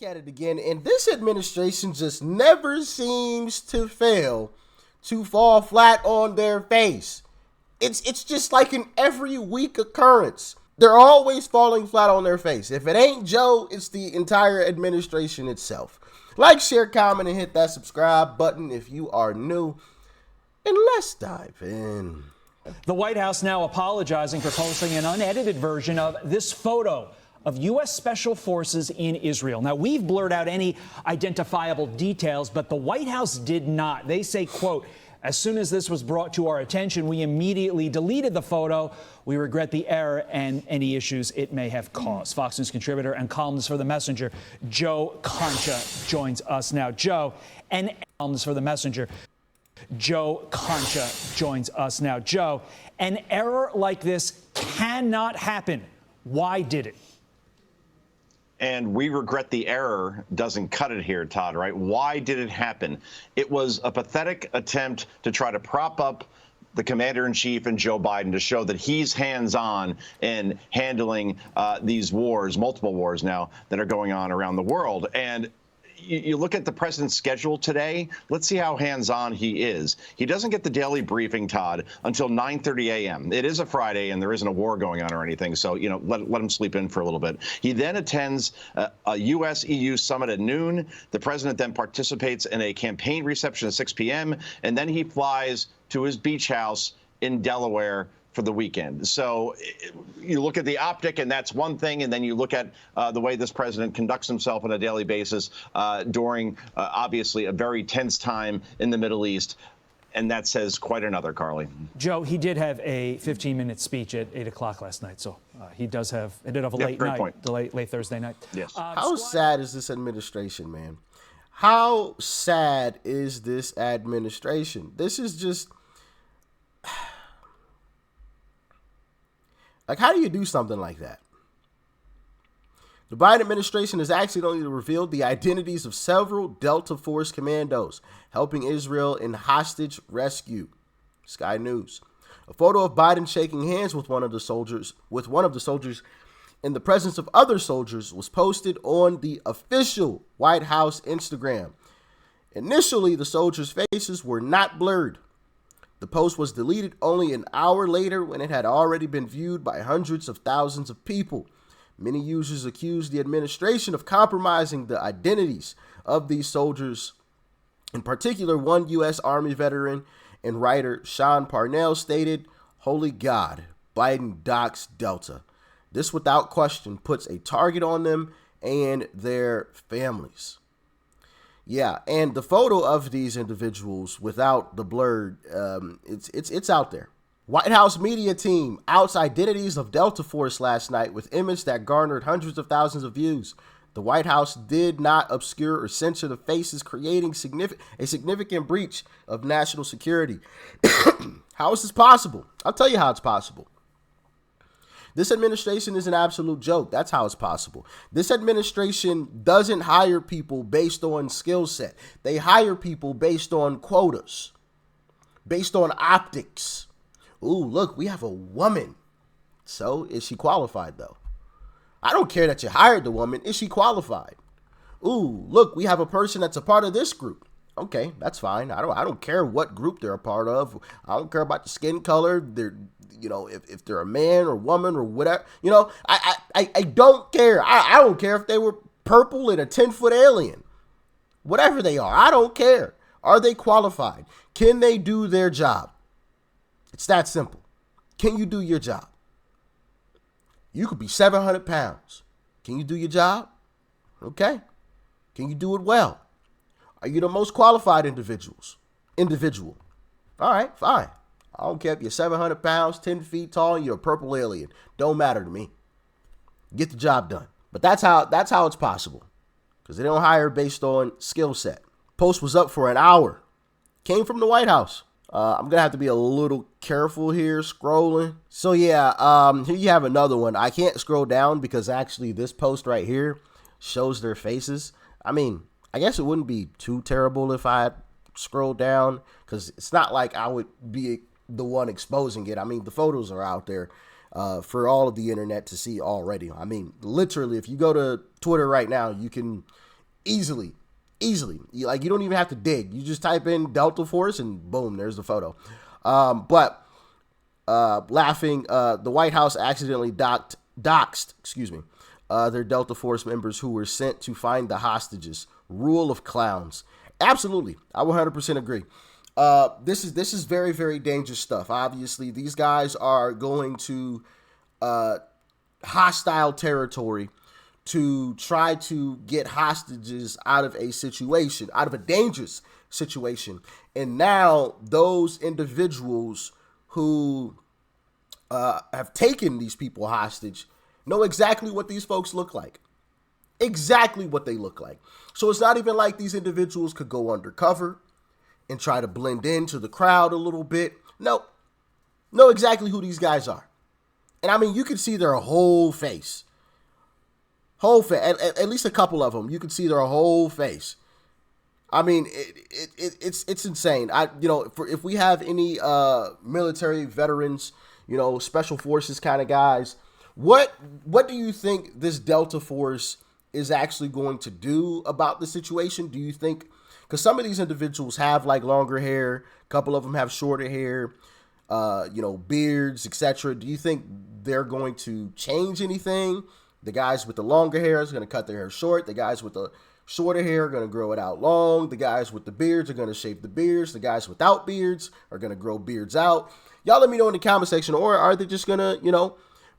Back at it again, and this administration just never seems to fail to fall flat on their face. It's just like an every week occurrence. They're always falling flat on their face. If it ain't Joe, it's the entire administration itself. Like, share, comment, and hit that subscribe button if you are new. And let's dive in. The White House now apologizing for posting an unedited version of this photo of U.S. Special Forces in Israel. Now, we've blurred out any identifiable details, but the White House did not. They say, quote, as soon as this was brought to our attention, we immediately deleted the photo. We regret the error and any issues it may have caused. Fox News contributor and columnist for The Messenger, Joe Concha, joins us now. Joe, and columnist for The Messenger, Joe Concha joins us now. Joe, an error like this cannot happen. Why did it? And we regret the error doesn't cut it here, Todd, right? Why did it happen? It was a pathetic attempt to try to prop up the commander-in-chief and Joe Biden to show that he's hands-on in handling these wars, multiple wars now, that are going on around the world. And you look at the president's schedule today, let's see how hands-on he is. He doesn't get the daily briefing, Todd, until 9:30 a.m. It is a Friday, and there isn't a war going on or anything, so, you know, let him sleep in for a little bit. He then attends a U.S.-EU summit at noon. The president then participates in a campaign reception at 6 p.m., and then he flies to his beach house in Delaware for the weekend. So you look at the optic, and that's one thing, and then you look at the way this president conducts himself on a daily basis during, obviously, a very tense time in the Middle East, and that says quite another, Carly. Joe, he did have a 15-minute speech at 8 o'clock last night, so he did have a late night, the late Thursday night. Yes. How sad is this administration, man? How sad is this administration? This is just... Like, how do you do something like that? The Biden administration has accidentally revealed the identities of several Delta Force commandos helping Israel in hostage rescue. Sky News. A photo of Biden shaking hands with one of the soldiers in the presence of other soldiers was posted on the official White House Instagram. Initially, the soldiers' faces were not blurred. The post was deleted only an hour later when it had already been viewed by hundreds of thousands of people. Many users accused the administration of compromising the identities of these soldiers. In particular, one U.S. Army veteran and writer, Sean Parnell, stated, "Holy God, Biden doxed Delta. This, without question, puts a target on them and their families." Yeah, and the photo of these individuals without the blurred, it's out there. White House media team outs identities of Delta Force last night with image that garnered hundreds of thousands of views. The White House did not obscure or censor the faces, creating a significant breach of national security. How is this possible? I'll tell you how it's possible. This administration is an absolute joke. That's how it's possible. This administration doesn't hire people based on skill set. They hire people based on quotas, based on optics. Ooh, look, we have a woman. So is she qualified, though? I don't care that you hired the woman. Is she qualified? Ooh, look, we have a person that's a part of this group. Okay, that's fine. I don't care what group they're a part of. I don't care about the skin color. If they're a man or woman or whatever. I don't care. I don't care if they were purple and a 10-foot alien. Whatever they are, I don't care. Are they qualified? Can they do their job? It's that simple. Can you do your job? You could be 700 pounds. Can you do your job? Okay. Can you do it well? Are you the most qualified individual? All right, fine. I don't care if you're 700 pounds, 10 feet tall, and you're a purple alien. Don't matter to me. Get the job done. But that's how it's possible. Because they don't hire based on skill set. Post was up for an hour. Came from the White House. I'm going to have to be a little careful here scrolling. So yeah, here you have another one. I can't scroll down because actually this post right here shows their faces. I mean, I guess it wouldn't be too terrible if I scrolled down because it's not like I would be the one exposing it. I mean, the photos are out there. for all of the internet to see already. I mean, literally, if you go to Twitter right now, you can easily, you don't even have to dig. You just type in Delta Force and boom, there's the photo. Laughing, the White House accidentally doxed, their Delta Force members who were sent to find the hostages. Rule of clowns. Absolutely. I 100% agree. This is very, very dangerous stuff. Obviously, these guys are going to hostile territory to try to get hostages out of a situation, out of a dangerous situation. And now those individuals who have taken these people hostage know exactly what these folks look like. Exactly what they look like. So it's not even like these individuals could go undercover and try to blend into the crowd a little bit. No. Know exactly who these guys are. And I mean, you can see their whole face. At least a couple of them, you can see their whole face. I mean, it's insane. If we have any military veterans, special forces kind of guys, what do you think this Delta Force is actually going to do about the situation? Do you think, because some of these individuals have like longer hair, a couple of them have shorter hair, beards, etc. Do you think they're going to change anything? The guys with the longer hair is going to cut their hair short. The guys with the shorter hair are going to grow it out long. The guys with the beards are going to shave the beards. The guys without beards are going to grow beards out. Y'all let me know in the comment section, or are they just going to,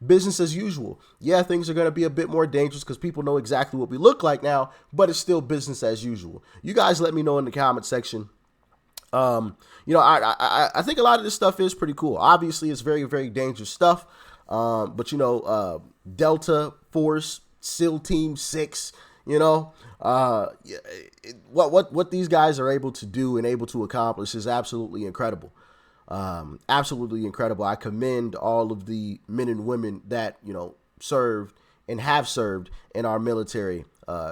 business as usual? Yeah, things are going to be a bit more dangerous because people know exactly what we look like now, but it's still business as usual. You guys let me know in the comment section. I think a lot of this stuff is pretty cool. Obviously, it's very, very dangerous stuff. But Delta Force, SEAL Team 6, what these guys are able to do and able to accomplish is absolutely incredible. Absolutely incredible. I commend all of the men and women that, served and have served in our military.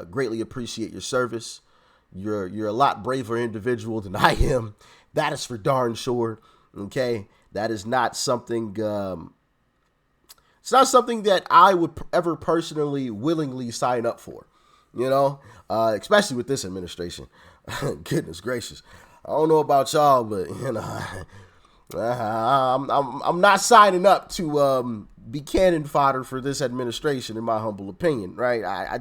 Greatly appreciate your service. You're a lot braver individual than I am. That is for darn sure. Okay. That is not something, it's not something that I would ever personally, willingly sign up for, especially with this administration. Goodness gracious. I don't know about y'all, but, I'm not signing up to be cannon fodder for this administration, in my humble opinion, right? I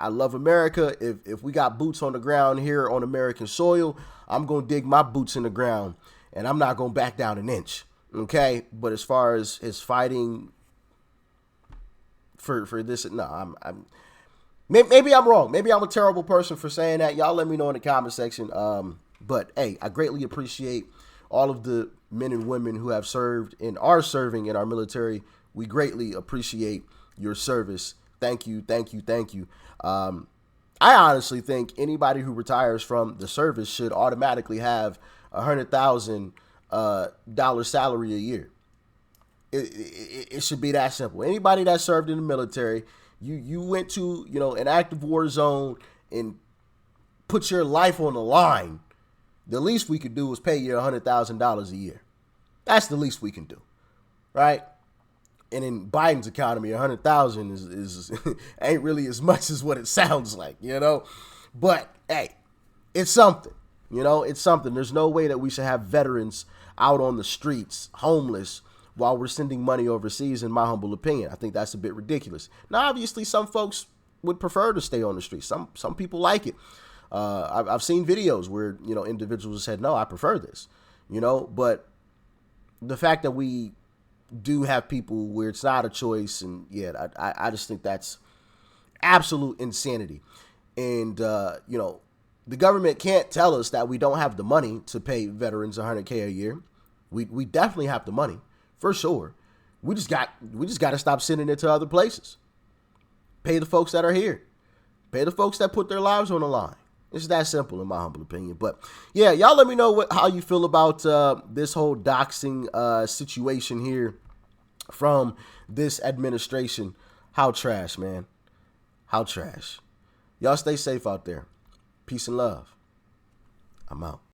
love America. If we got boots on the ground here on American soil, I'm going to dig my boots in the ground, and I'm not going to back down an inch. Okay, but as far as his fighting for this, no, maybe I'm wrong. Maybe I'm a terrible person for saying that. Y'all let me know in the comment section. But hey, I greatly appreciate all of the men and women who have served and are serving in our military. We greatly appreciate your service. Thank you, thank you, thank you. I honestly think anybody who retires from the service should automatically have $100,000 salary a year. It should be that simple. Anybody that served in the military, you went to an active war zone and put your life on the line. The least we could do is pay you $100,000 a year. That's the least we can do, right? And in Biden's economy, $100,000 is ain't really as much as what it sounds like, But hey, it's something. It's something. There's no way that we should have veterans out on the streets, homeless, while we're sending money overseas, in my humble opinion. I think that's a bit ridiculous. Now, obviously, some folks would prefer to stay on the streets. Some people like it. I've seen videos where, individuals said, no, I prefer this, but the fact that we do have people where it's not a choice, and yeah, I just think that's absolute insanity. And, the government can't tell us that we don't have the money to pay veterans $100K a year. We definitely have the money, for sure. We just got to stop sending it to other places. Pay the folks that are here. Pay the folks that put their lives on the line. It's that simple, in my humble opinion. But yeah, y'all let me know how you feel about this whole doxing situation here from this administration. How trash, man. How trash. Y'all stay safe out there. Peace and love. I'm out.